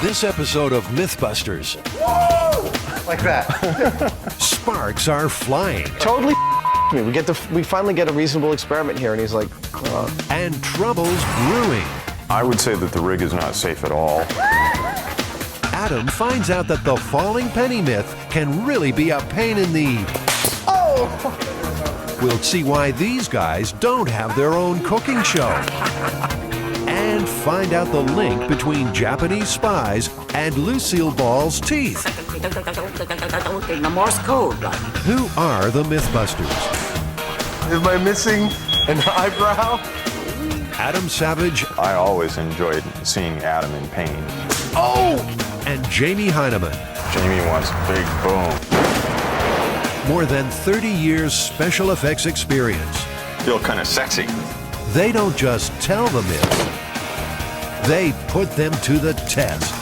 This episode of MythBusters. Like that. Sparks are flying. Totally me. We finally get a reasonable experiment here, and he's like, And trouble's brewing. I would say that the rig is not safe at all. Adam finds out that the falling penny myth can really be a pain in the... oh! We'll see why these guys don't have their own cooking show. And find out the link between Japanese spies and Lucille Ball's teeth. The Morse code. Who are the MythBusters? Am I missing an eyebrow? Adam Savage. I always enjoyed seeing Adam in pain. Oh! And Jamie Heineman. Jamie wants a big boom. More than 30 years special effects experience. Feel kind of sexy. They don't just tell the myths, they put them to the test.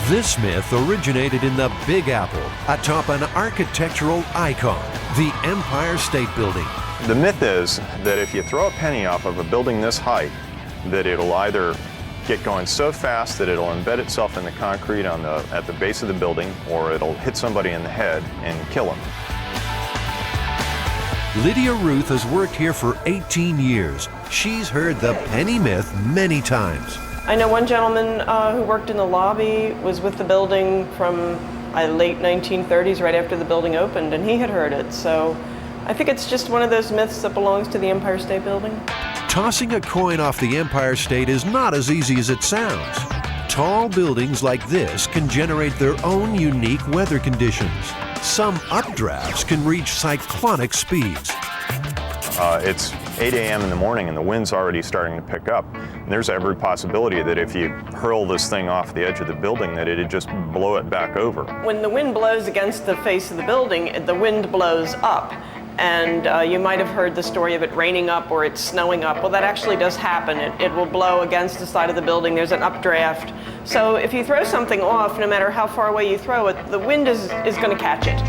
This myth originated in the Big Apple, atop an architectural icon, the Empire State Building. The myth is that if you throw a penny off of a building this height, that it'll either get going so fast that it'll embed itself in the concrete at the base of the building, or it'll hit somebody in the head and kill them. Lydia Ruth has worked here for 18 years. She's heard the penny myth many times. I know one gentleman who worked in the lobby, was with the building from late 1930s, right after the building opened, and he had heard it. So I think it's just one of those myths that belongs to the Empire State Building. Tossing a coin off the Empire State is not as easy as it sounds. Tall buildings like this can generate their own unique weather conditions. Some updrafts can reach cyclonic speeds. It's 8 a.m. in the morning and the wind's already starting to pick up. And there's every possibility that if you hurl this thing off the edge of the building, that it'd just blow it back over. When the wind blows against the face of the building, the wind blows up. And you might have heard the story of it raining up or it's snowing up. Well, that actually does happen. It will blow against the side of the building. There's an updraft. So if you throw something off, no matter how far away you throw it, the wind is going to catch it.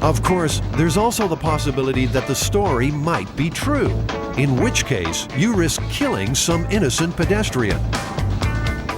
Of course, there's also the possibility that the story might be true, in which case you risk killing some innocent pedestrian.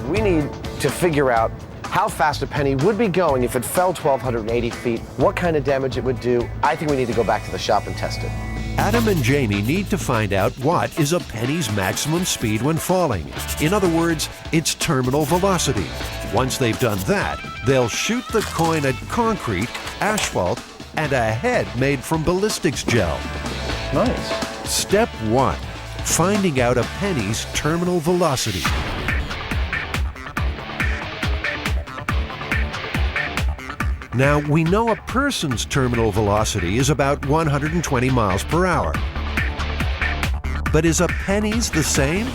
We need to figure out how fast a penny would be going if it fell 1,280 feet, what kind of damage it would do. I think we need to go back to the shop and test it. Adam and Jamie need to find out what is a penny's maximum speed when falling. In other words, its terminal velocity. Once they've done that, they'll shoot the coin at concrete, asphalt, and a head made from ballistics gel. Nice. Step 1, finding out a penny's terminal velocity. Now, we know a person's terminal velocity is about 120 miles per hour. But is a penny's the same?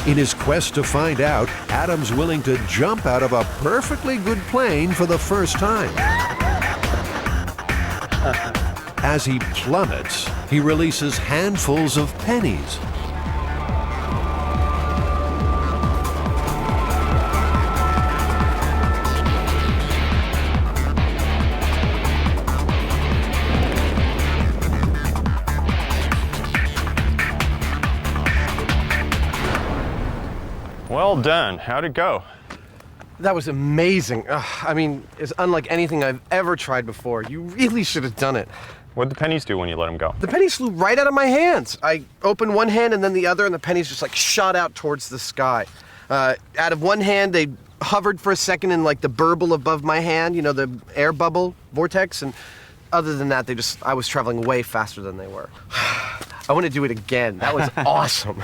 In his quest to find out, Adam's willing to jump out of a perfectly good plane for the first time. As he plummets, he releases handfuls of pennies. Well done. How'd it go? That was amazing. I mean, it's unlike anything I've ever tried before. You really should have done it. What'd the pennies do when you let them go? The pennies flew right out of my hands. I opened one hand and then the other, and the pennies just like shot out towards the sky. Out of one hand, they hovered for a second in like the burble above my hand, you know, the air bubble vortex, and other than that, I was traveling way faster than they were. I want to do it again. That was awesome.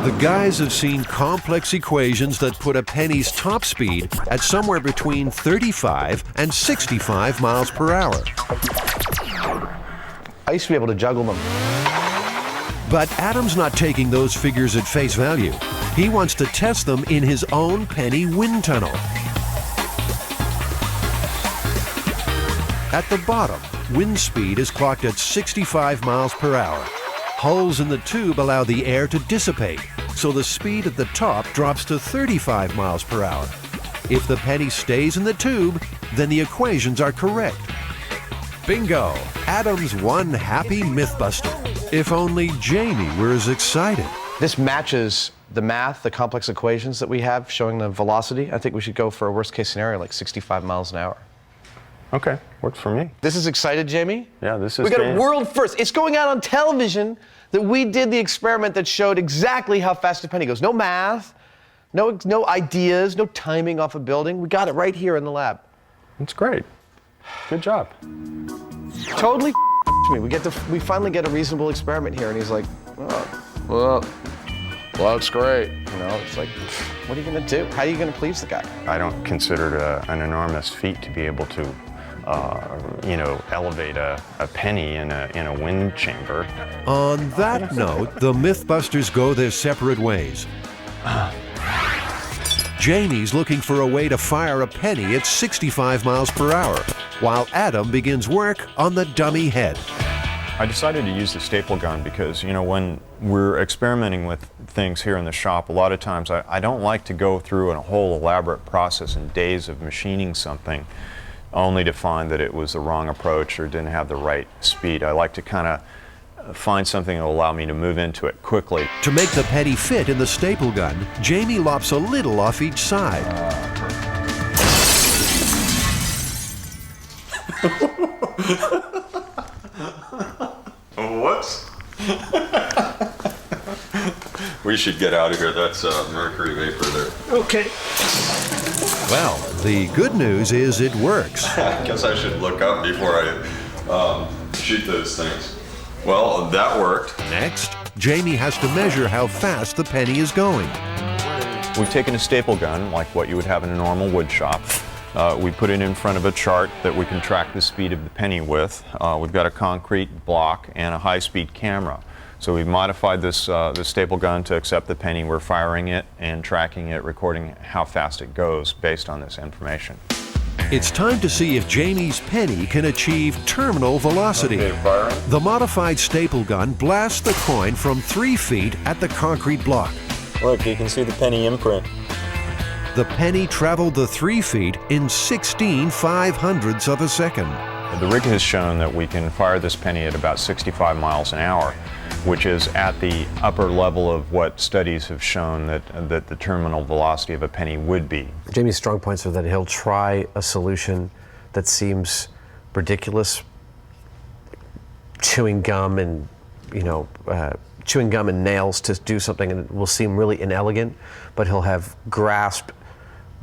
The guys have seen complex equations that put a penny's top speed at somewhere between 35 and 65 miles per hour. I used to be able to juggle them. But Adam's not taking those figures at face value. He wants to test them in his own penny wind tunnel. At the bottom, wind speed is clocked at 65 miles per hour. Holes in the tube allow the air to dissipate, so the speed at the top drops to 35 miles per hour. If the penny stays in the tube, then the equations are correct. Bingo! Adam's one happy Mythbuster. If only Jamie were as excited. This matches the math, the complex equations that we have showing the velocity. I think we should go for a worst case scenario, like 65 miles an hour. Okay, works for me. This is excited, Jamie? Yeah, this is We got a game. world first. It's going out on television that we did the experiment that showed exactly how fast a penny goes. No math, no ideas, no timing off a building. We got it right here in the lab. That's great. Good job. Totally me. We finally get a reasonable experiment here, and he's like, oh, well, that's great. You know, it's like, what are you gonna do? How are you gonna please the guy? I don't consider it an enormous feat to be able to, elevate a penny in a wind chamber. On that note, the Mythbusters go their separate ways. Jamie's looking for a way to fire a penny at 65 miles per hour, while Adam begins work on the dummy head. I decided to use the staple gun because, when we're experimenting with things here in the shop, a lot of times I don't like to go through a whole elaborate process and days of machining something only to find that it was the wrong approach or didn't have the right speed. I like to kind of find something that will allow me to move into it quickly. To make the penny fit in the staple gun, Jamie lops a little off each side. Whoops. We should get out of here. That's mercury vapor there. Okay. Well, the good news is it works. I guess I should look up before I shoot those things. Well, that worked. Next, Jamie has to measure how fast the penny is going. We've taken a staple gun, like what you would have in a normal wood shop. We put it in front of a chart that we can track the speed of the penny with. We've got a concrete block and a high-speed camera. So we've modified this staple gun to accept the penny. We're firing it and tracking it, recording how fast it goes based on this information. It's time to see if Jamie's penny can achieve terminal velocity. Okay, firing. The modified staple gun blasts the coin from 3 feet at the concrete block. Look, you can see the penny imprint. The penny traveled the 3 feet in 16/500ths of a second. The rig has shown that we can fire this penny at about 65 miles an hour, which is at the upper level of what studies have shown that the terminal velocity of a penny would be. Jamie's strong points are that he'll try a solution that seems ridiculous, chewing gum and nails to do something, and it will seem really inelegant, but he'll have grasped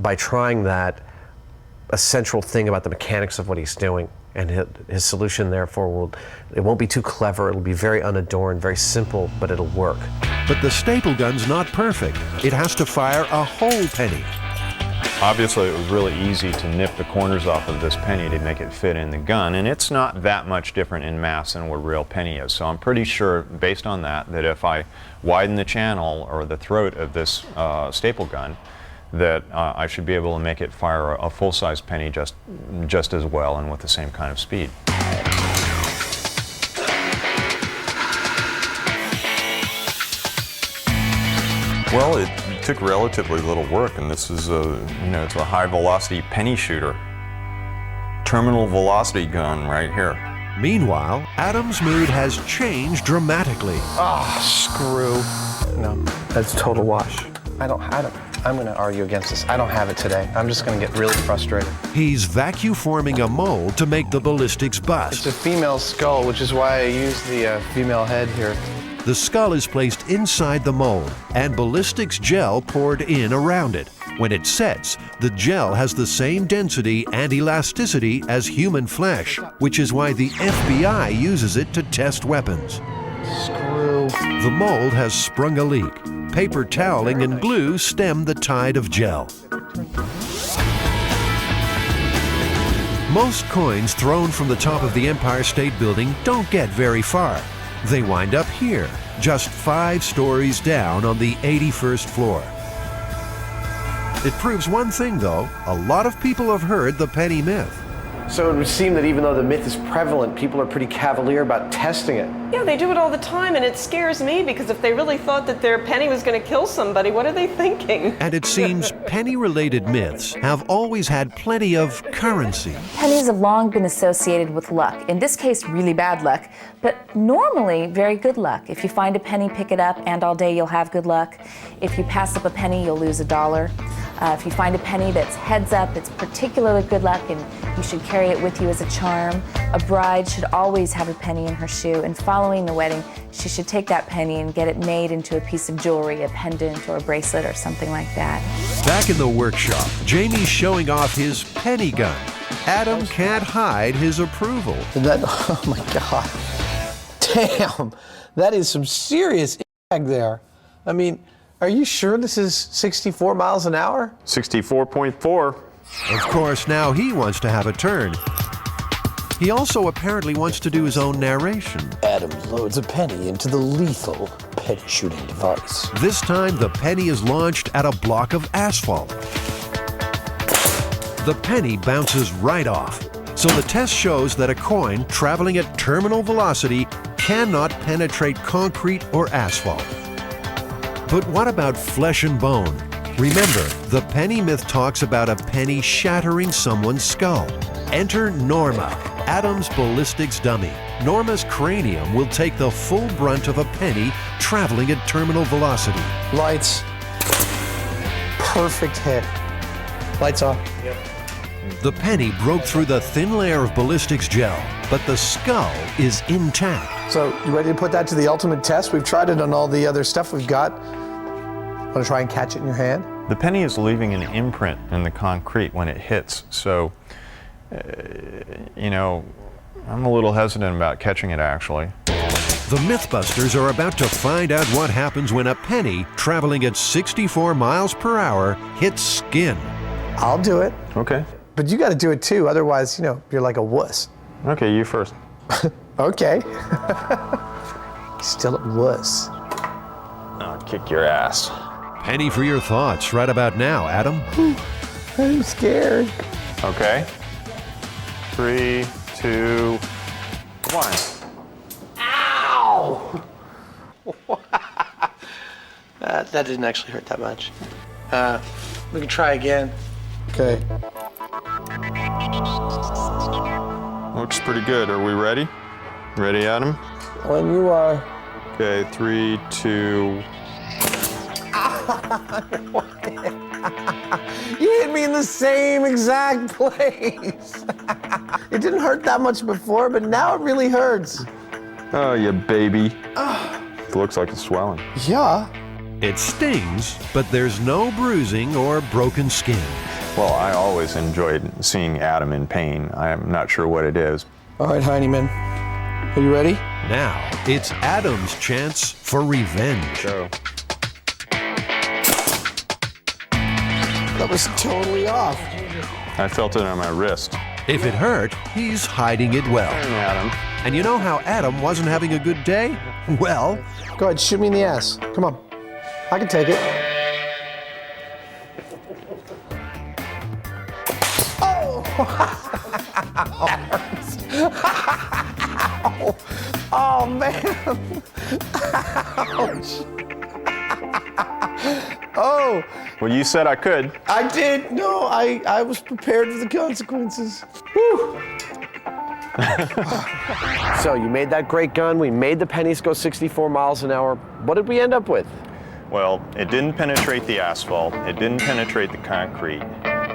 by trying that a central thing about the mechanics of what he's doing. And his solution, therefore, it won't be too clever. It'll be very unadorned, very simple, but it'll work. But the staple gun's not perfect. It has to fire a whole penny. Obviously, it was really easy to nip the corners off of this penny to make it fit in the gun, and it's not that much different in mass than what a real penny is. So I'm pretty sure, based on that if I widen the channel or the throat of this staple gun, that I should be able to make it fire a full-size penny just as well and with the same kind of speed. Well, it took relatively little work, and this is it's a high-velocity penny shooter. Terminal velocity gun right here. Meanwhile, Adam's mood has changed dramatically. Screw. No, that's total wash. I'm going to argue against this. I don't have it today. I'm just going to get really frustrated. He's vacuum forming a mold to make the ballistics bust. It's a female skull, which is why I used the female head here. The skull is placed inside the mold and ballistics gel poured in around it. When it sets, the gel has the same density and elasticity as human flesh, which is why the FBI uses it to test weapons. Screw. The mold has sprung a leak. Paper toweling and glue stem the tide of gel. Most coins thrown from the top of the Empire State Building don't get very far. They wind up here, just 5 stories down on the 81st floor. It proves one thing, though. A lot of people have heard the penny myth. So it would seem that even though the myth is prevalent, people are pretty cavalier about testing it. Yeah, they do it all the time, and it scares me because if they really thought that their penny was going to kill somebody, what are they thinking? And it seems penny-related myths have always had plenty of currency. Pennies have long been associated with luck. In this case, really bad luck, but normally very good luck. If you find a penny, pick it up, and all day you'll have good luck. If you pass up a penny, you'll lose $1. If you find a penny that's heads up, it's particularly good luck, and you should carry it with you as a charm. A bride should always have a penny in her shoe, and following the wedding, she should take that penny and get it made into a piece of jewelry, a pendant or a bracelet or something like that. Back in the workshop, Jamie's showing off his penny gun. Adam can't hide his approval. That, oh my God. Damn, that is some serious impact there. I mean, are you sure this is 64 miles an hour? 64.4. Of course, now he wants to have a turn. He also apparently wants to do his own narration. Adam loads a penny into the lethal penny shooting device. This time, the penny is launched at a block of asphalt. The penny bounces right off. So the test shows that a coin traveling at terminal velocity cannot penetrate concrete or asphalt. But what about flesh and bone? Remember, the penny myth talks about a penny shattering someone's skull. Enter Norma, Adam's ballistics dummy. Norma's cranium will take the full brunt of a penny traveling at terminal velocity. Lights. Perfect hit. Lights off. Yep. The penny broke through the thin layer of ballistics gel, but the skull is intact. So, you ready to put that to the ultimate test? We've tried it on all the other stuff we've got. Want to try and catch it in your hand? The penny is leaving an imprint in the concrete when it hits, so, you know, I'm a little hesitant about catching it, actually. The MythBusters are about to find out what happens when a penny traveling at 64 miles per hour hits skin. I'll do it. Okay. But you got to do it too, otherwise, you know, you're like a wuss. Okay, you first. Okay. Still a wuss. I'll kick your ass. Penny for your thoughts right about now, Adam. I'm scared. Okay. 3, 2, 1. Ow! That didn't actually hurt that much. We can try again. Okay. Looks pretty good. Are we ready? Ready, Adam? When you are. Okay, 3, 2. You hit me in the same exact place. It didn't hurt that much before, but now it really hurts. Oh, you baby. It looks like it's swelling. Yeah. It stings, but there's no bruising or broken skin. Well, I always enjoyed seeing Adam in pain. I'm not sure what it is. All right, Heineman. Are you ready? Now, it's Adam's chance for revenge. Go. That was totally off. I felt it on my wrist. If it hurt, he's hiding it well. Adam. And you know how Adam wasn't having a good day? Well, Go ahead, shoot me in the ass. Come on. I can take it. Oh! Oh, man. Ouch. Oh. Well, you said I could. I did. No, I was prepared for the consequences. Whew. So you made that great gun. We made the pennies go 64 miles an hour. What did we end up with? Well, it didn't penetrate the asphalt. It didn't penetrate the concrete.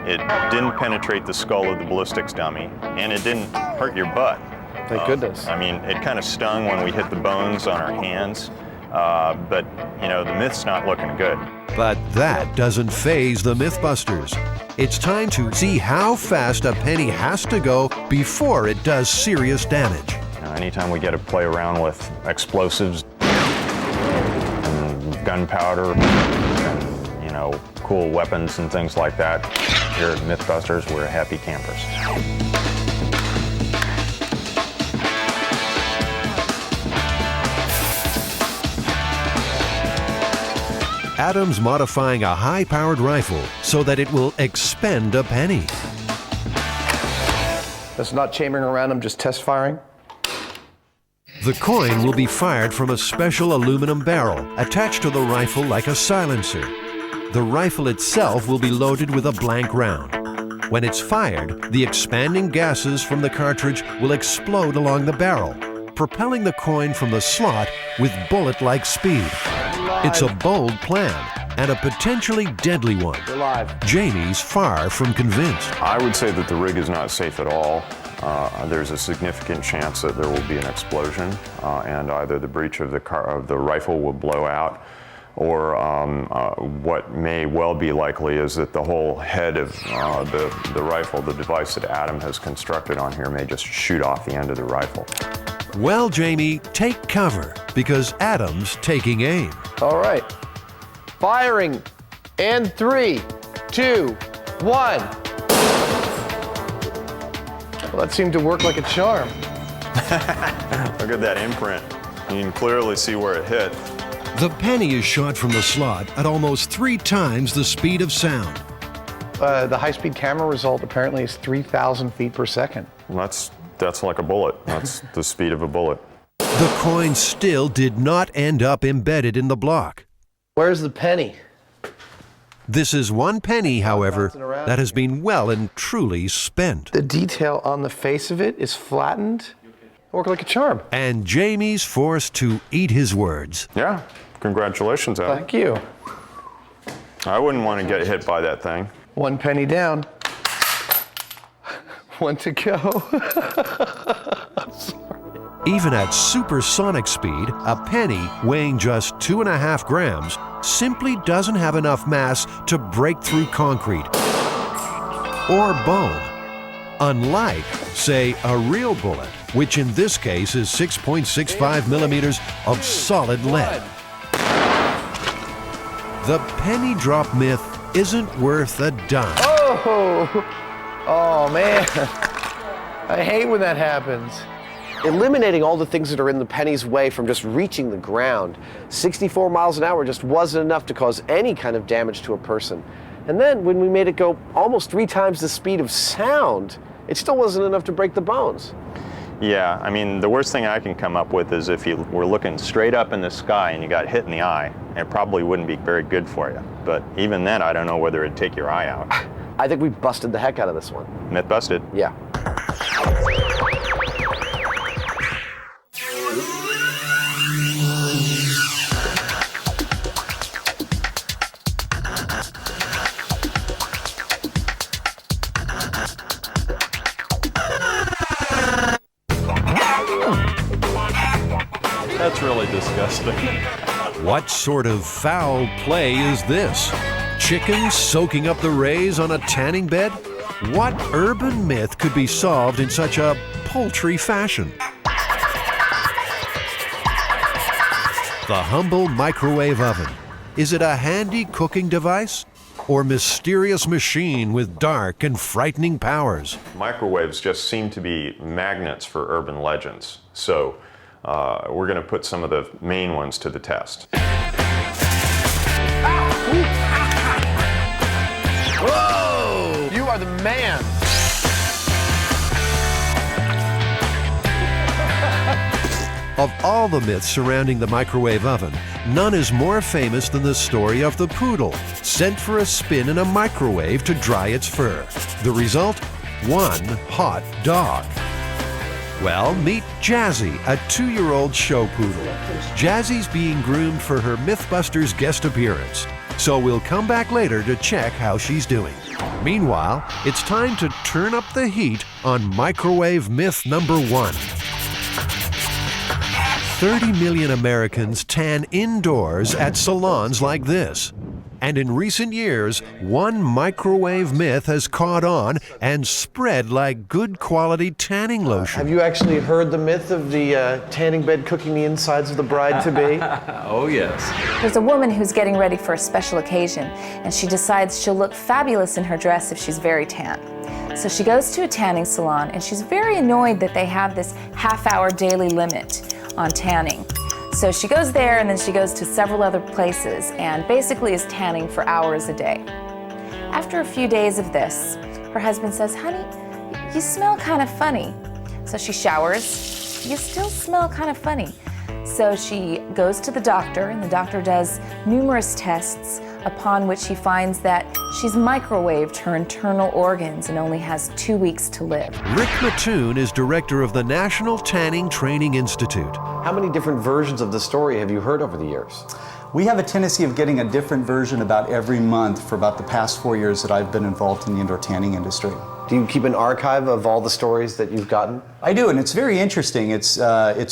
It didn't penetrate the skull of the ballistics dummy. And it didn't hurt your butt. Thank goodness. I mean, it kind of stung when we hit the bones on our hands. But, you know, the myth's not looking good. but that doesn't faze the MythBusters. It's time to see how fast a penny has to go before it does serious damage. Anytime we get to play around with explosives and gunpowder and, you know, cool weapons and things like that, here at MythBusters, we're happy campers. Adam's modifying a high-powered rifle so that it will expend a penny. That's not chambering around, I'm just test firing. The coin will be fired from a special aluminum barrel attached to the rifle like a silencer. The rifle itself will be loaded with a blank round. When it's fired, the expanding gases from the cartridge will explode along the barrel, propelling the coin from the slot with bullet-like speed. It's a bold plan and a potentially deadly one. Jamie's far from convinced. I would say that the rig is not safe at all. There's a significant chance that there will be an explosion, and either the breech of the rifle will blow out, or what may well be likely is that the whole head of the rifle, the device that Adam has constructed on here, may just shoot off the end of the rifle. Well, Jamie, take cover, because Adam's taking aim. All right. Firing. And 3, 2, 1. Well, that seemed to work like a charm. Look at that imprint. You can clearly see where it hit. The penny is shot from the slot at almost 3 times the speed of sound. The high-speed camera result apparently is 3,000 feet per second. That's like a bullet. That's the speed of a bullet. The coin still did not end up embedded in the block. Where's the penny? This is one penny, however, that has been well and truly spent. The detail on the face of it is flattened. Work like a charm. And Jamie's forced to eat his words. Yeah, congratulations, Adam. Thank you. I wouldn't want to get hit by that thing. 1 penny down. 1 to go. Even at supersonic speed, a penny weighing just 2.5 grams simply doesn't have enough mass to break through concrete or bone. Unlike, say, a real bullet, which in this case is 6.65 millimeters of solid lead. The penny drop myth isn't worth a dime. Oh man. I hate when that happens. Eliminating all the things that are in the penny's way from just reaching the ground. 64 miles an hour just wasn't enough to cause any kind of damage to a person. And then when we made it go almost 3 times the speed of sound, it still wasn't enough to break the bones. Yeah, I mean, the worst thing I can come up with is if you were looking straight up in the sky and you got hit in the eye, it probably wouldn't be very good for you. But even then, I don't know whether it'd take your eye out. I think we busted the heck out of this one. Myth busted. Yeah. That's really disgusting. What sort of foul play is this? Chickens soaking up the rays on a tanning bed? What urban myth could be solved in such a paltry fashion? The humble microwave oven. Is it a handy cooking device? Or mysterious machine with dark and frightening powers? Microwaves just seem to be magnets for urban legends. So we're going to put some of the main ones to the test. Whoa! You are the man. Of all the myths surrounding the microwave oven, none is more famous than the story of the poodle sent for a spin in a microwave to dry its fur. The result? One hot dog. Well, meet Jazzy, a 2-year-old show poodle. Jazzy's being groomed for her MythBusters guest appearance, so we'll come back later to check how she's doing. Meanwhile, it's time to turn up the heat on microwave myth number 1. 30 million Americans tan indoors at salons like this. And in recent years, one microwave myth has caught on and spread like good quality tanning lotion. Have you actually heard the myth of the tanning bed cooking the insides of the bride-to-be? Oh, yes. There's a woman who's getting ready for a special occasion, and she decides she'll look fabulous in her dress if she's very tan. So she goes to a tanning salon, and she's very annoyed that they have this half-hour daily limit on tanning. So she goes there, and then she goes to several other places, and basically is tanning for hours a day. After a few days of this, her husband says, "Honey, you smell kind of funny." So she showers, you still smell kind of funny. So she goes to the doctor, and the doctor does numerous tests, upon which he finds that she's microwaved her internal organs and only has 2 weeks to live. Rick Mattoon is director of the National Tanning Training Institute. How many different versions of the story have you heard over the years? We have a tendency of getting a different version about every month for about the past 4 years that I've been involved in the indoor tanning industry. Do you keep an archive of all the stories that you've gotten? I do, and it's very interesting. It's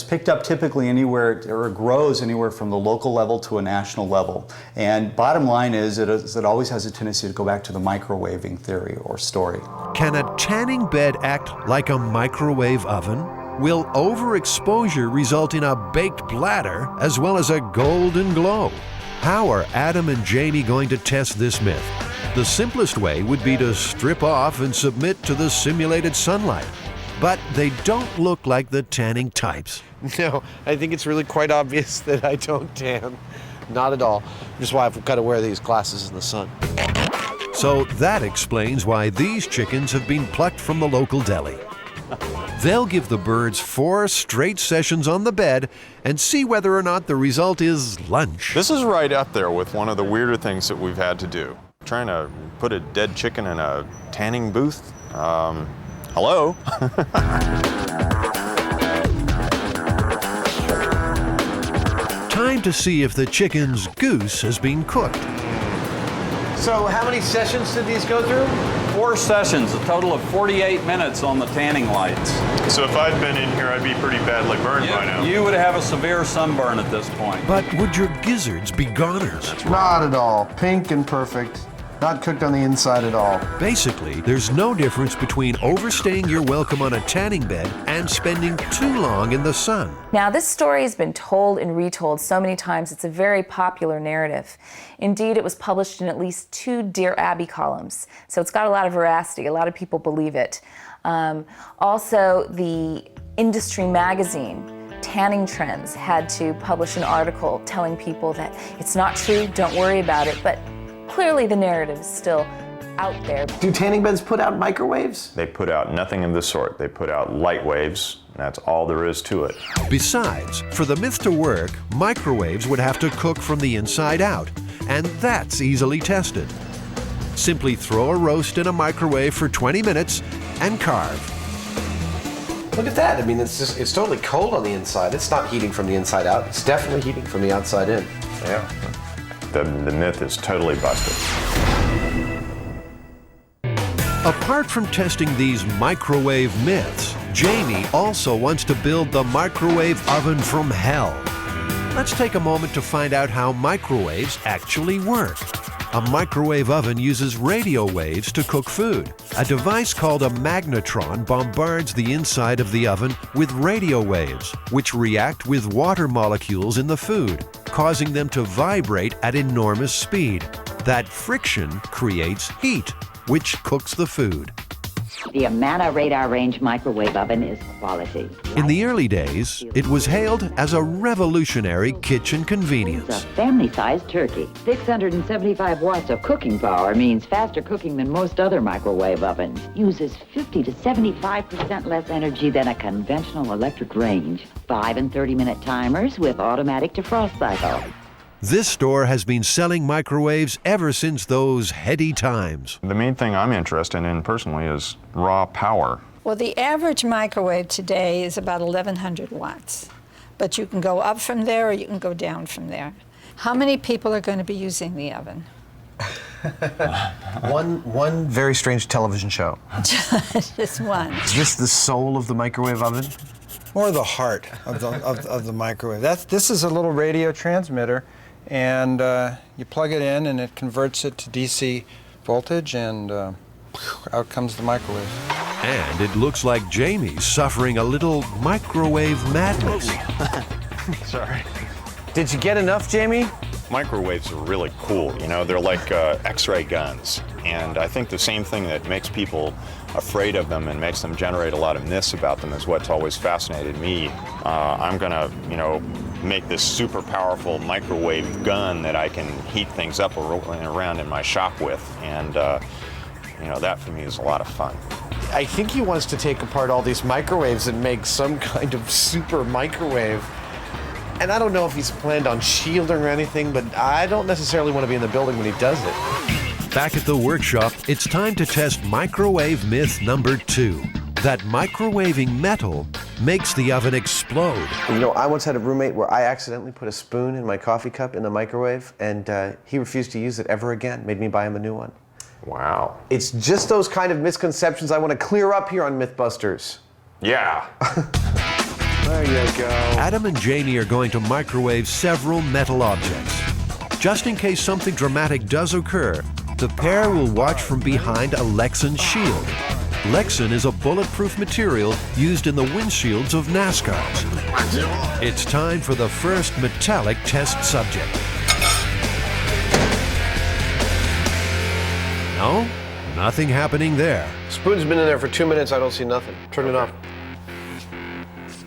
picked up typically anywhere, or grows anywhere from the local level to a national level. And bottom line is, it always has a tendency to go back to the microwaving theory or story. Can a tanning bed act like a microwave oven? Will overexposure result in a baked bladder as well as a golden glow? How are Adam and Jamie going to test this myth? The simplest way would be to strip off and submit to the simulated sunlight. But they don't look like the tanning types. No, I think it's really quite obvious that I don't tan. Not at all. Which is why I've got to wear these glasses in the sun. So that explains why these chickens have been plucked from the local deli. They'll give the birds 4 straight sessions on the bed and see whether or not the result is lunch. This is right up there with one of the weirder things that we've had to do. Trying to put a dead chicken in a tanning booth? Hello? Time to see if the chicken's goose has been cooked. So how many sessions did these go through? 4 sessions, a total of 48 minutes on the tanning lights. So if I'd been in here, I'd be pretty badly burned by now. You would have a severe sunburn at this point. But would your gizzards be goners? Not at all. Pink and perfect. Not cooked on the inside at all. Basically, there's no difference between overstaying your welcome on a tanning bed and spending too long in the sun. Now, this story has been told and retold so many times, it's a very popular narrative. Indeed, it was published in at least 2 Dear Abby columns, so it's got a lot of veracity. A lot of people believe it. Also, the industry magazine, Tanning Trends, had to publish an article telling people that it's not true, don't worry about it, but clearly the narrative is still out there. Do tanning beds put out microwaves? They put out nothing of the sort. They put out light waves. That's all there is to it. Besides, for the myth to work, microwaves would have to cook from the inside out, and that's easily tested. Simply throw a roast in a microwave for 20 minutes and carve. Look at that. I mean, it's totally cold on the inside. It's not heating from the inside out. It's definitely heating from the outside in. Yeah. The myth is totally busted. Apart from testing these microwave myths, Jamie also wants to build the microwave oven from hell. Let's take a moment to find out how microwaves actually work. A microwave oven uses radio waves to cook food. A device called a magnetron bombards the inside of the oven with radio waves, which react with water molecules in the food, causing them to vibrate at enormous speed. That friction creates heat, which cooks the food. The Amana radar range microwave oven is quality. In the early days, it was hailed as a revolutionary kitchen It's convenience. a family-sized turkey. 675 watts of cooking power means faster cooking than most other microwave ovens. Uses 50 to 75% less energy than a conventional electric range. 5 and 30-minute timers with automatic defrost cycle. This store has been selling microwaves ever since those heady times. The main thing I'm interested in personally is raw power. Well, the average microwave today is about 1,100 watts. But you can go up from there or you can go down from there. How many people are going to be using the oven? One very strange television show. Just one. Is this the soul of the microwave oven? More the heart of the microwave. This is a little radio transmitter, and you plug it in and it converts it to DC voltage, and out comes the microwave. And it looks like Jamie's suffering a little microwave madness. Sorry. Did you get enough, Jamie? Microwaves are really cool, you know, they're like X-ray guns. And I think the same thing that makes people afraid of them and makes them generate a lot of myths about them is what's always fascinated me. I'm gonna, make this super powerful microwave gun that I can heat things up around in my shop with. And, that for me is a lot of fun. I think he wants to take apart all these microwaves and make some kind of super microwave. And I don't know if he's planned on shielding or anything, but I don't necessarily want to be in the building when he does it. Back at the workshop, it's time to test microwave myth number 2. That microwaving metal makes the oven explode. You know, I once had a roommate where I accidentally put a spoon in my coffee cup in the microwave, and he refused to use it ever again. Made me buy him a new one. Wow. It's just those kind of misconceptions I want to clear up here on MythBusters. Yeah. There you go. Adam and Jamie are going to microwave several metal objects. Just in case something dramatic does occur, the pair will watch from behind a Lexan shield. Lexan is a bulletproof material used in the windshields of NASCARs. It's time for the first metallic test subject. No, nothing happening there. Spoon's been in there for 2 minutes. I don't see nothing. Turn it off.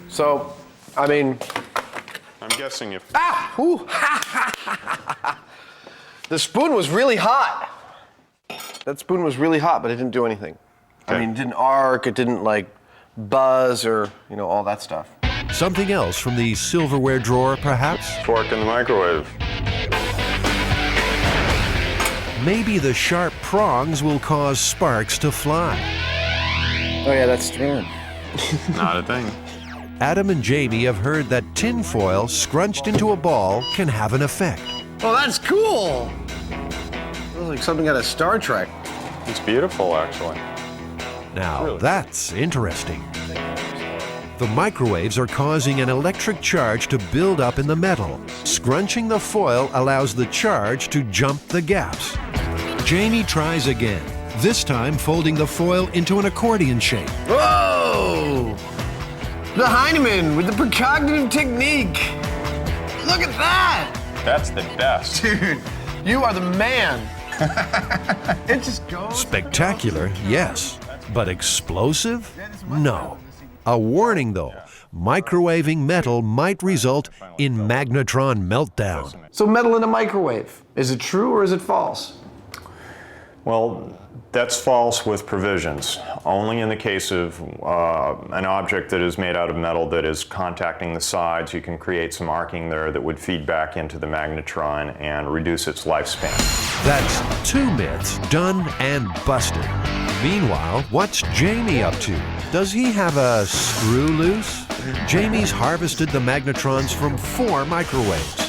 So, I mean... I'm guessing if... Ah! Ooh. The spoon was really hot. That spoon was really hot, but it didn't do anything. Okay. I mean, it didn't arc, it didn't, like, buzz or, you know, all that stuff. Something else from the silverware drawer, perhaps? Fork in the microwave. Maybe the sharp prongs will cause sparks to fly. Oh yeah, that's true. Not a thing. Adam and Jamie have heard that tin foil scrunched into a ball can have an effect. Oh, that's cool! Looks like something out of Star Trek. It's beautiful, actually. Now, Really? that's interesting. The microwaves are causing an electric charge to build up in the metal. Scrunching the foil allows the charge to jump the gaps. Jamie tries again, this time folding the foil into an accordion shape. Whoa! The Heinemann with the precognitive technique. Look at that! That's the best. Dude, you are the man. It just goes. Spectacular, yes, but explosive? No. A warning though, microwaving metal might result in magnetron meltdown. So metal in a microwave, is it true or is it false? Well, that's false with provisions. Only in the case of an object that is made out of metal that is contacting the sides, you can create some arcing there that would feed back into the magnetron and reduce its lifespan. That's 2 myths done and busted. Meanwhile, what's Jamie up to? Does he have a screw loose? Jamie's harvested the magnetrons from 4 microwaves.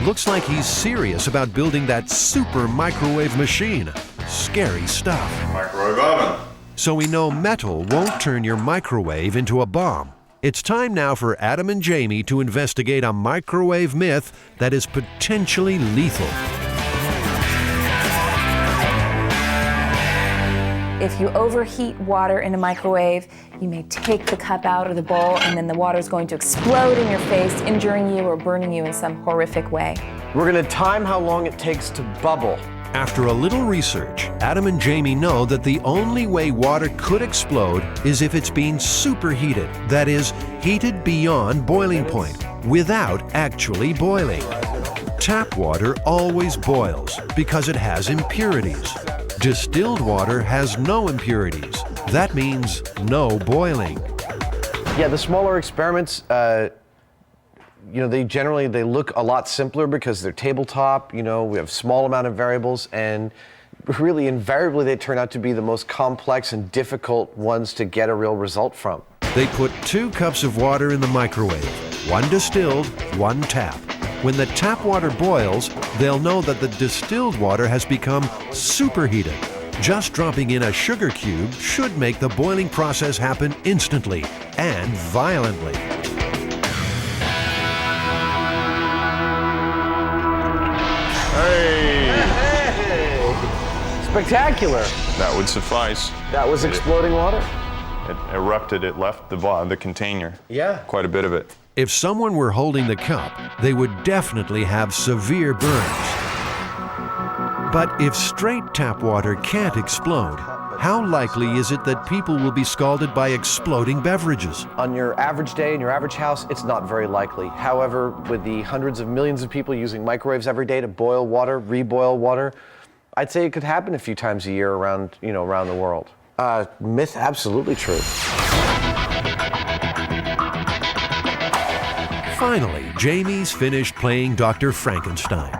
Looks like he's serious about building that super microwave machine. Scary stuff. Microwave oven. So we know metal won't turn your microwave into a bomb. It's time now for Adam and Jamie to investigate a microwave myth that is potentially lethal. If you overheat water in a microwave, you may take the cup out of the bowl and then the water is going to explode in your face, injuring you or burning you in some horrific way. We're gonna time how long it takes to bubble. After a little research, Adam and Jamie know that the only way water could explode is if it's being superheated, that is, heated beyond boiling point, without actually boiling. Tap water always boils because it has impurities. Distilled water has no impurities. That means no boiling. Yeah, the smaller experiments, you know, they look a lot simpler because they're tabletop, you know, we have small amount of variables, and really invariably they turn out to be the most complex and difficult ones to get a real result from. They put 2 cups of water in the microwave, 1 distilled, 1 tap. When the tap water boils, they'll know that the distilled water has become superheated. Just dropping in a sugar cube should make the boiling process happen instantly and violently. Hey! Spectacular. That would suffice. That was exploding water? It erupted, it left the container. Yeah. Quite a bit of it. If someone were holding the cup, they would definitely have severe burns. But if straight tap water can't explode, how likely is it that people will be scalded by exploding beverages? On your average day in your average house, it's not very likely. However, with the hundreds of millions of people using microwaves every day to boil water, reboil water, I'd say it could happen a few times a year around, around the world. Myth, absolutely true. Finally, Jamie's finished playing Dr. Frankenstein.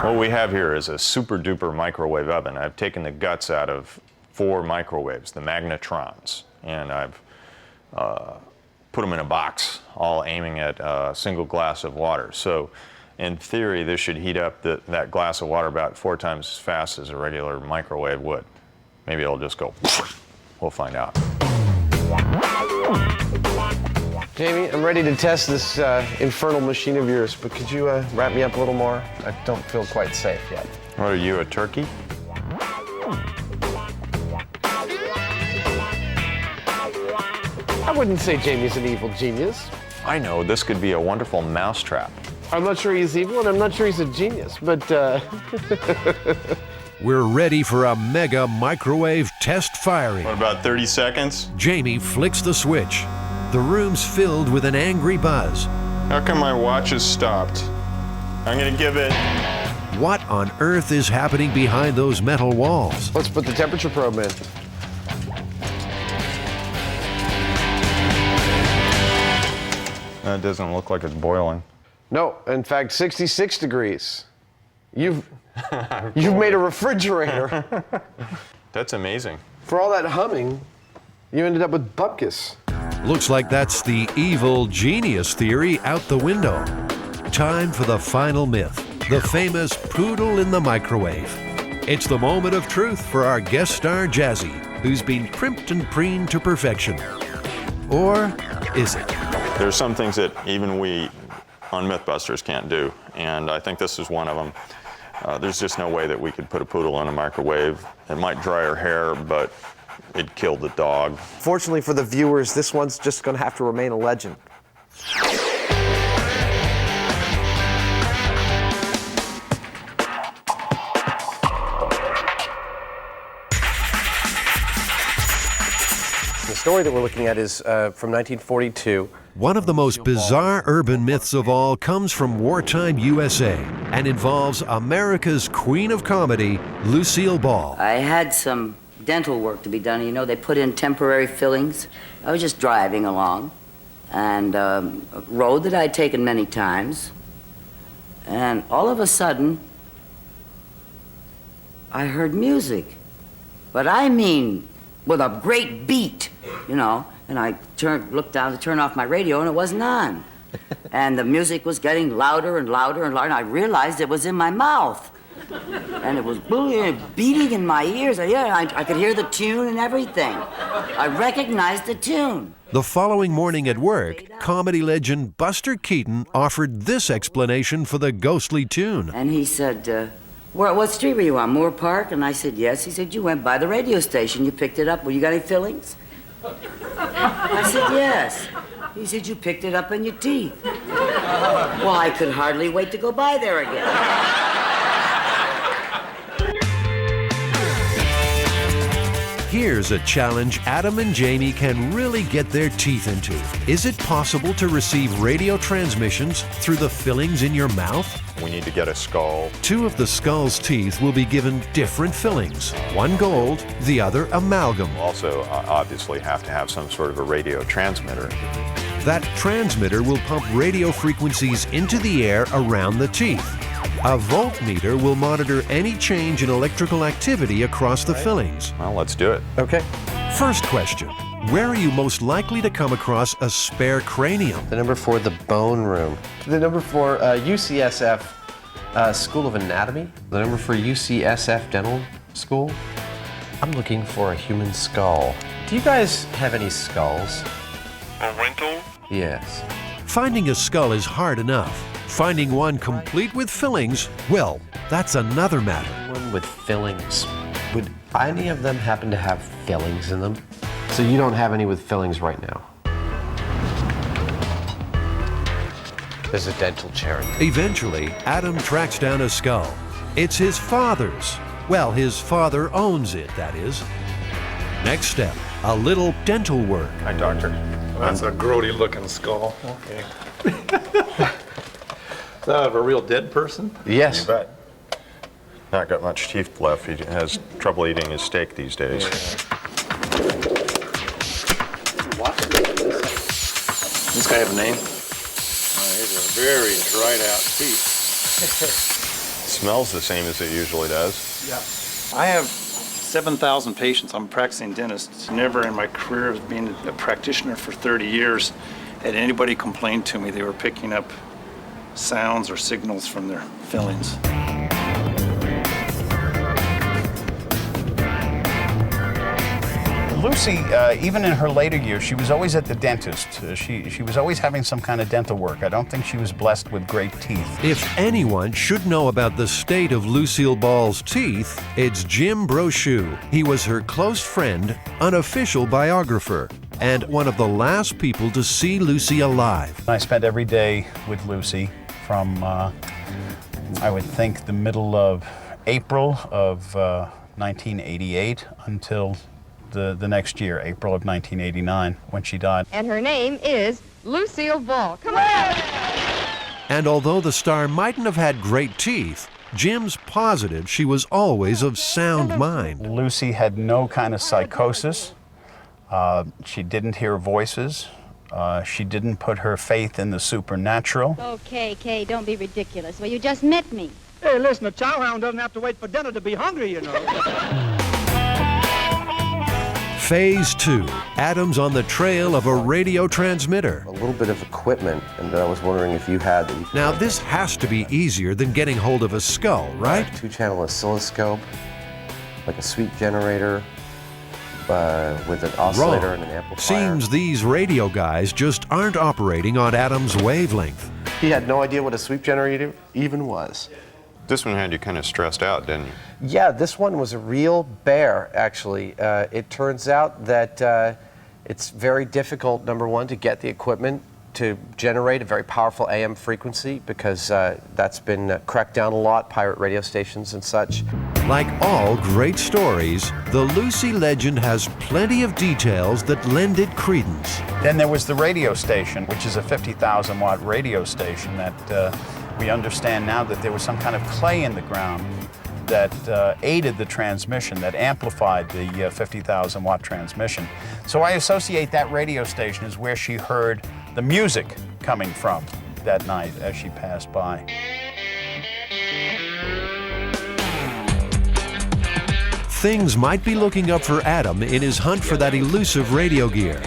What we have here is a super duper microwave oven. I've taken the guts out of 4 microwaves, the magnetrons, and I've put them in a box, all aiming at a single glass of water. So in theory, this should heat up that glass of water about 4 times as fast as a regular microwave would. Maybe it'll just go, we'll find out. Jamie, I'm ready to test this infernal machine of yours, but could you wrap me up a little more? I don't feel quite safe yet. What are you, a turkey? I wouldn't say Jamie's an evil genius. I know, this could be a wonderful mousetrap. I'm not sure he's evil, and I'm not sure he's a genius, but We're ready for a mega microwave test firing. What, about 30 seconds? Jamie flicks the switch. The room's filled with an angry buzz. How come my watch has stopped? I'm gonna give it. What on earth is happening behind those metal walls? let's put the temperature probe in. That doesn't look like it's boiling. No, in fact, 66 degrees. You've made a refrigerator. That's amazing. For all that humming, you ended up with bupkis. Looks like that's the evil genius theory out the window. Time for the final myth, the famous poodle in the microwave. It's the moment of truth for our guest star Jazzy, who's been primped and preened to perfection. Or is it? There's some things that even we on MythBusters can't do, and I think this is one of them. There's just no way that we could put a poodle in a microwave. It might dry her hair, but it'd kill the dog. Fortunately for the viewers, this one's just going to have to remain a legend. The story that we're looking at is from 1942. One of the most bizarre urban myths of all comes from wartime USA and involves America's queen of comedy, Lucille Ball. I had some dental work to be done. You know, they put in temporary fillings. I was just driving along, and a road that I'd taken many times, and all of a sudden, I heard music. But I mean, with a great beat, you know, and I looked down to turn off my radio, and it wasn't on. And the music was getting louder and louder and louder, and I realized it was in my mouth. And it was beating in my ears. I could hear the tune and everything. I recognized the tune. The following morning at work, comedy legend Buster Keaton offered this explanation for the ghostly tune. And he said, what street were you on, Moore Park? And I said, yes. He said, you went by the radio station. You picked it up. Well, you got any fillings? I said, yes. He said, you picked it up in your teeth. Well, I could hardly wait to go by there again. Here's a challenge Adam and Jamie can really get their teeth into. Is it possible to receive radio transmissions through the fillings in your mouth? We need to get a skull. 2 of the skull's teeth will be given different fillings. One gold, the other amalgam. Also, obviously have to have some sort of a radio transmitter. That transmitter will pump radio frequencies into the air around the teeth. A voltmeter will monitor any change in electrical activity across the fillings. Well, let's do it. Okay. First question. Where are you most likely to come across a spare cranium? The number 4, the bone room. The number 4, UCSF School of Anatomy. The number 4, UCSF Dental School. I'm looking for a human skull. Do you guys have any skulls? A rental? Yes. Finding a skull is hard enough. Finding one complete with fillings, well, that's another matter. One with fillings. Would any of them happen to have fillings in them? So you don't have any with fillings right now? There's a dental chair. Eventually, Adam tracks down a skull. It's his father's. Well, his father owns it, that is. Next step, a little dental work. Hi, doctor. That's a grody looking skull. Okay. Is that of a real dead person? Yes. You bet. not got much teeth left. He has trouble eating his steak these days. This guy have a name? He's a very dried out teeth. Smells the same as it usually does. Yeah. I have 7,000 patients. I'm a practicing dentist. Never in my career of being a practitioner for 30 years had anybody complain to me they were picking up sounds or signals from their fillings. Lucy, even in her later years, she was always at the dentist. She was always having some kind of dental work. I don't think she was blessed with great teeth. If anyone should know about the state of Lucille Ball's teeth, it's Jim Brochu. He was her close friend, unofficial biographer, and one of the last people to see Lucy alive. I spent every day with Lucy from, I would think, the middle of April of 1988 until the next year, April of 1989, when she died. And her name is Lucille Ball. Come on! And although the star mightn't have had great teeth, Jim's positive she was always of sound mind. Lucy had no kind of psychosis. She didn't hear voices. She didn't put her faith in the supernatural. Okay, Kay, don't be ridiculous. Well, you just met me. Hey, listen, a chowhound doesn't have to wait for dinner to be hungry, you know. Phase 2, Adam's on the trail of a radio transmitter. A little bit of equipment, and I was wondering if you had them. Now, this has to be easier than getting hold of a skull, right? 2-channel oscilloscope, like a sweep generator, with an oscillator and an amplifier. Seems these radio guys just aren't operating on Adam's wavelength. He had no idea what a sweep generator even was. This one had you kind of stressed out, didn't you? Yeah, this one was a real bear, actually. It turns out that it's very difficult, number one, to get the equipment to generate a very powerful AM frequency because that's been cracked down a lot, pirate radio stations and such. Like all great stories, the Lucy legend has plenty of details that lend it credence. Then there was the radio station, which is a 50,000 watt radio station that we understand now that there was some kind of clay in the ground that aided the transmission, that amplified the 50,000 watt transmission. So I associate that radio station as where she heard the music coming from that night as she passed by. Things might be looking up for Adam in his hunt for that elusive radio gear.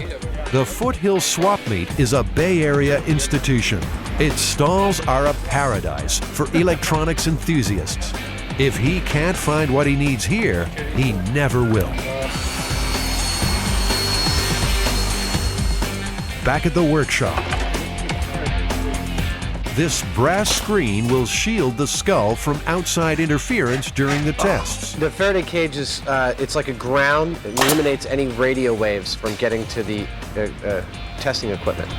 The Foothill Swap Meet is a Bay Area institution. Its stalls are a paradise for electronics enthusiasts. If he can't find what he needs here, he never will. Back at the workshop, this brass screen will shield the skull from outside interference during the tests. The Faraday cage is, it's like a ground. It eliminates any radio waves from getting to the testing equipment,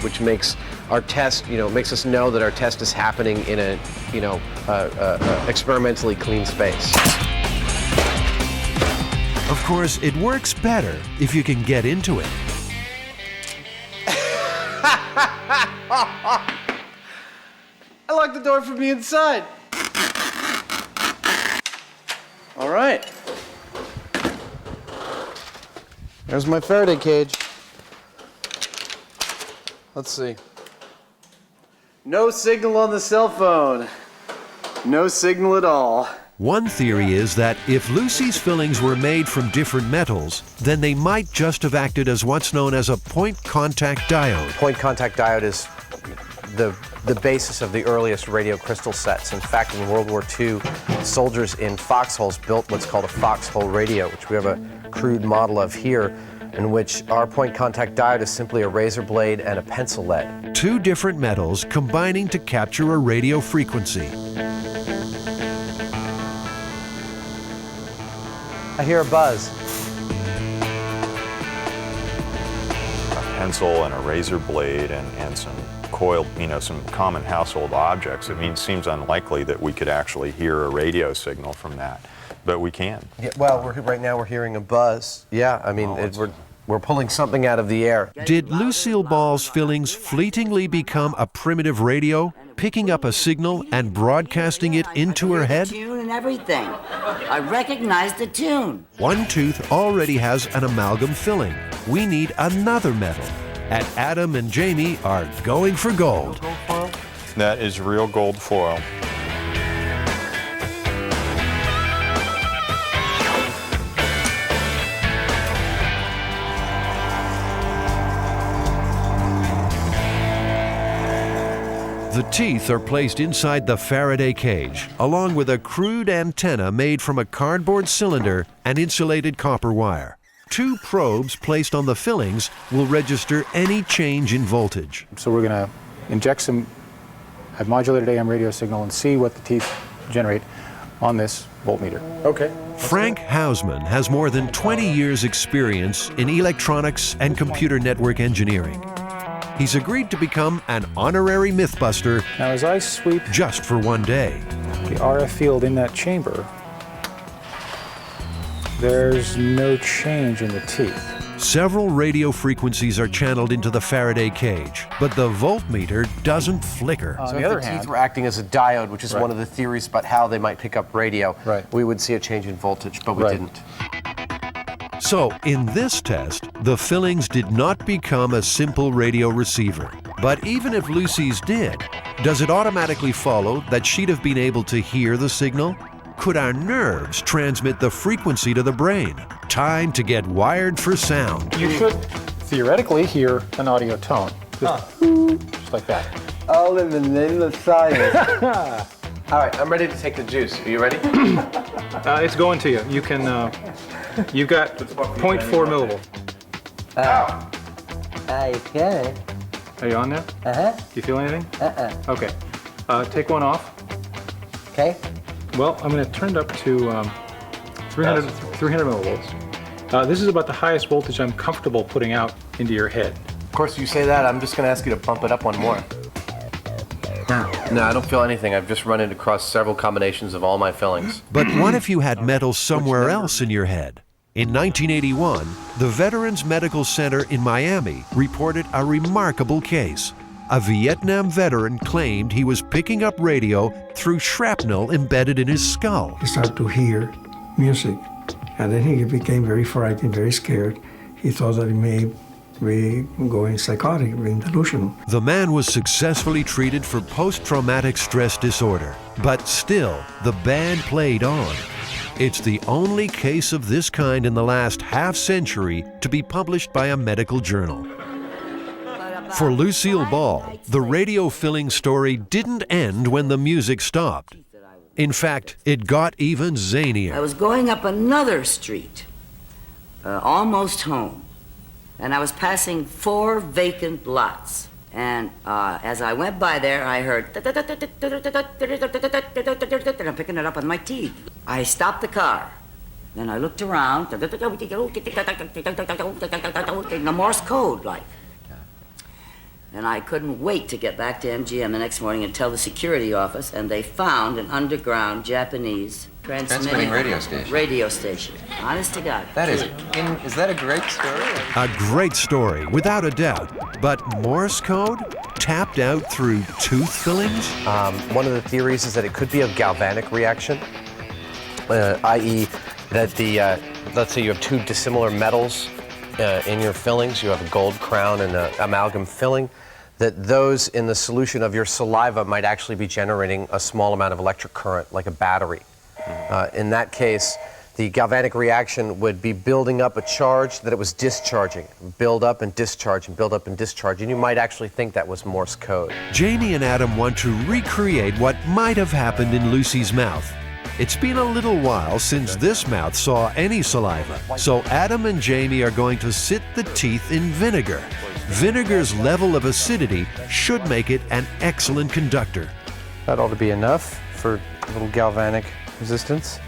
which makes our test, makes us know that our test is happening in a, experimentally clean space. Of course, it works better if you can get into it. I locked the door from the inside. All right. There's my Faraday cage. Let's see. No signal on the cell phone. No signal at all. One theory is that if Lucy's fillings were made from different metals, then they might just have acted as what's known as a point contact diode. Point contact diode is the basis of the earliest radio crystal sets. In fact, in World War II, soldiers in foxholes built what's called a foxhole radio, which we have a crude model of here, in which our point contact diode is simply a razor blade and a pencil lead. Two different metals combining to capture a radio frequency. I hear a buzz. A pencil and a razor blade and some coiled, some common household objects. It seems unlikely that we could actually hear a radio signal from that, but we can. Yeah, well, right now we're hearing a buzz. Yeah, we're pulling something out of the air. Did Lucille Ball's fillings fleetingly become a primitive radio, picking up a signal and broadcasting it into her head? Tune and everything. I recognized the tune. One tooth already has an amalgam filling. We need another metal. And Adam and Jamie are going for gold. That is real gold foil. The teeth are placed inside the Faraday cage, along with a crude antenna made from a cardboard cylinder and insulated copper wire. 2 probes placed on the fillings will register any change in voltage. So we're going to inject some modulated AM radio signal and see what the teeth generate on this voltmeter. Okay. Frank Hausman has more than 20 years' experience in electronics and computer network engineering. He's agreed to become an honorary MythBuster now as I sweep just for one day. the RF field in that chamber, there's no change in the teeth. Several radio frequencies are channeled into the Faraday cage, but the voltmeter doesn't flicker. So if the teeth were acting as a diode, which is one of the theories about how they might pick up radio, we would see a change in voltage, but we didn't. So, in this test, the fillings did not become a simple radio receiver. But even if Lucy's did, does it automatically follow that she'd have been able to hear the signal? Could our nerves transmit the frequency to the brain? Time to get wired for sound. You should theoretically hear an audio tone. Just like that. All in the name of science. All right, I'm ready to take the juice. Are you ready? It's going to you. You can, you've got 0.4 millivolts. Okay. Are you on there? Do you feel anything? Okay. Take one off. Okay. Well, I'm going to turn it up to 300 millivolts. This is about the highest voltage I'm comfortable putting out into your head. Of course, you say that, I'm just going to ask you to bump it up one more. No, I don't feel anything. I've just run it across several combinations of all my fillings. But what if you had metal somewhere else in your head? In 1981, the Veterans Medical Center in Miami reported a remarkable case. A Vietnam veteran claimed he was picking up radio through shrapnel embedded in his skull. He started to hear music, and then he became very frightened, very scared. He thought that he may be going psychotic, being delusional. The man was successfully treated for post-traumatic stress disorder, but still, the band played on. It's the only case of this kind in the last half-century to be published by a medical journal. For Lucille Ball, the radio filling story didn't end when the music stopped. In fact, it got even zanier. I was going up another street, almost home, and I was passing 4 vacant lots. And as I went by there, I heard, and I'm picking it up with my teeth. I stopped the car. Then I looked around, in the Morse code, like. And I couldn't wait to get back to MGM the next morning and tell the security office, and they found an underground Japanese transmitting radio station. Honest to God. Is that a great story? A great story, without a doubt. But Morse code? Tapped out through tooth fillings? One of the theories is that it could be a galvanic reaction, i.e. that the, let's say you have 2 dissimilar metals in your fillings. You have a gold crown and an amalgam filling, that those in the solution of your saliva might actually be generating a small amount of electric current, like a battery. In that case, the galvanic reaction would be building up a charge that it was discharging. Build up and discharge and build up and discharge. And you might actually think that was Morse code. Jamie and Adam want to recreate what might have happened in Lucy's mouth. It's been a little while since this mouth saw any saliva, so Adam and Jamie are going to sit the teeth in vinegar. Vinegar's level of acidity should make it an excellent conductor. That ought to be enough for a little galvanic resistance.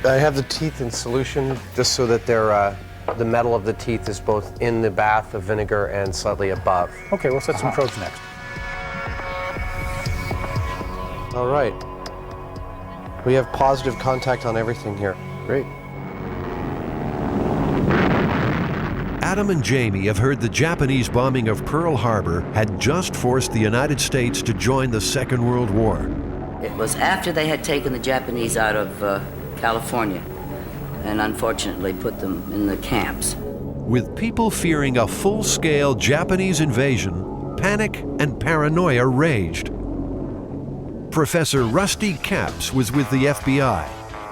I have the teeth in solution just so that they're, the metal of the teeth is both in the bath of vinegar and slightly above. Okay, we'll set some probes next. All right. We have positive contact on everything here. Great. Adam and Jamie have heard the Japanese bombing of Pearl Harbor had just forced the United States to join the Second World War. It was after they had taken the Japanese out of California and unfortunately put them in the camps. With people fearing a full-scale Japanese invasion, panic and paranoia raged. Professor Rusty Capps was with the FBI.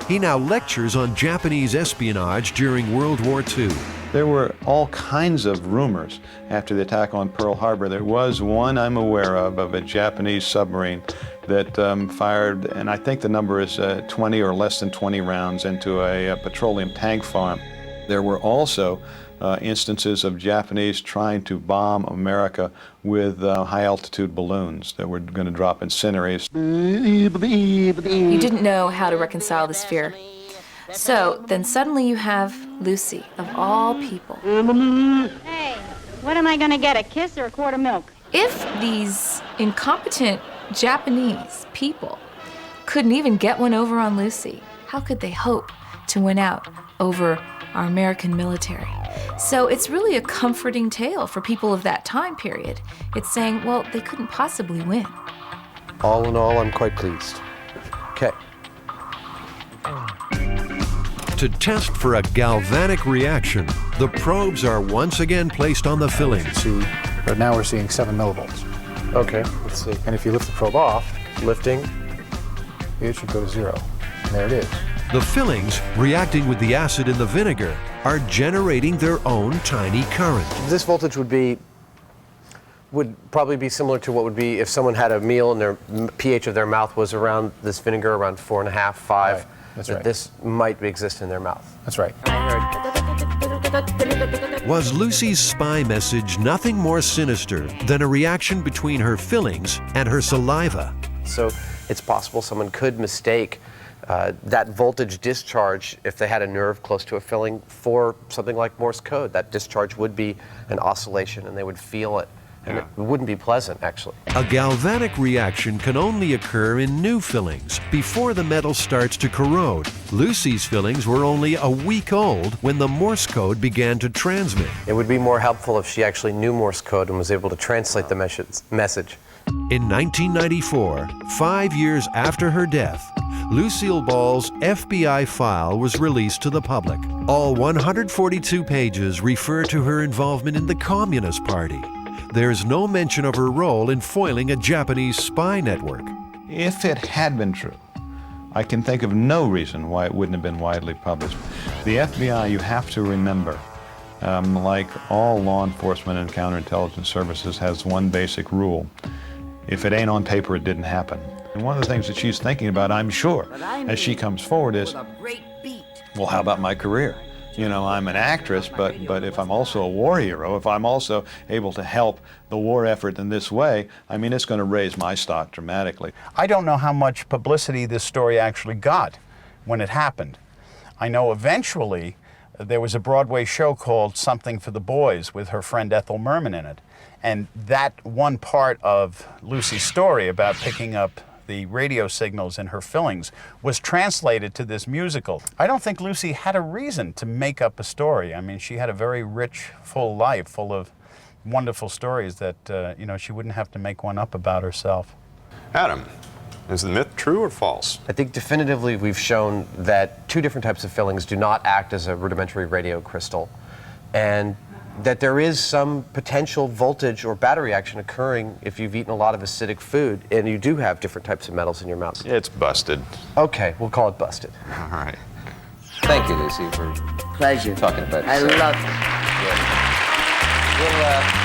He now lectures on Japanese espionage during World War II. There were all kinds of rumors after the attack on Pearl Harbor. There was one I'm aware of a Japanese submarine that fired, and I think the number is 20 or less than 20 rounds into a petroleum tank farm. There were also instances of Japanese trying to bomb America with high-altitude balloons that were going to drop incinerators. You didn't know how to reconcile this fear. So then suddenly you have Lucy, of all people. Hey, what am I going to get, a kiss or a quart of milk? If these incompetent Japanese people couldn't even get one over on Lucy, how could they hope to win out over our American military? So it's really a comforting tale for people of that time period. It's saying, well, they couldn't possibly win. All in all, I'm quite pleased. Okay. To test for a galvanic reaction, the probes are once again placed on the fillings. But now we're seeing 7 millivolts. Okay, let's see. And if you lift the probe off, Lifting. it should go to 0. And there it is. The fillings, reacting with the acid in the vinegar, are generating their own tiny current. This voltage would probably be similar to what would be if someone had a meal and their pH of their mouth was around this vinegar around 4.5, 5. Right. That's that right. This might exist in their mouth. That's right. Was Lucy's spy message nothing more sinister than a reaction between her fillings and her saliva? So it's possible someone could mistake that voltage discharge, if they had a nerve close to a filling, for something like Morse code. That discharge would be an oscillation and they would feel it. And it wouldn't be pleasant, actually. A galvanic reaction can only occur in new fillings before the metal starts to corrode. Lucy's fillings were only a week old when the Morse code began to transmit. It would be more helpful if she actually knew Morse code and was able to translate the message. In 1994, 5 years after her death, Lucille Ball's FBI file was released to the public. All 142 pages refer to her involvement in the Communist Party. There's no mention of her role in foiling a Japanese spy network. If it had been true, I can think of no reason why it wouldn't have been widely published. The FBI, you have to remember, like all law enforcement and counterintelligence services, has one basic rule. If it ain't on paper, it didn't happen. And one of the things that she's thinking about, I'm sure, as she comes forward is, well, how about my career? You know, I'm an actress, but if I'm also a war hero, if I'm also able to help the war effort in this way, I mean, it's going to raise my stock dramatically. I don't know how much publicity this story actually got when it happened. I know eventually there was a Broadway show called Something for the Boys with her friend Ethel Merman in it. And that one part of Lucy's story about picking up the radio signals in her fillings was translated to this musical. I don't think Lucy had a reason to make up a story. I mean, she had a very rich, full life, full of wonderful stories that, you know, she wouldn't have to make one up about herself. Adam, is the myth true or false? I think definitively we've shown that 2 different types of fillings do not act as a rudimentary radio crystal, and that there is some potential voltage or battery action occurring if you've eaten a lot of acidic food and you do have different types of metals in your mouth. It's busted. Okay, we'll call it busted. All right. Thank you, Lucy, for Pleasure. talking about I yourself. love it. We'll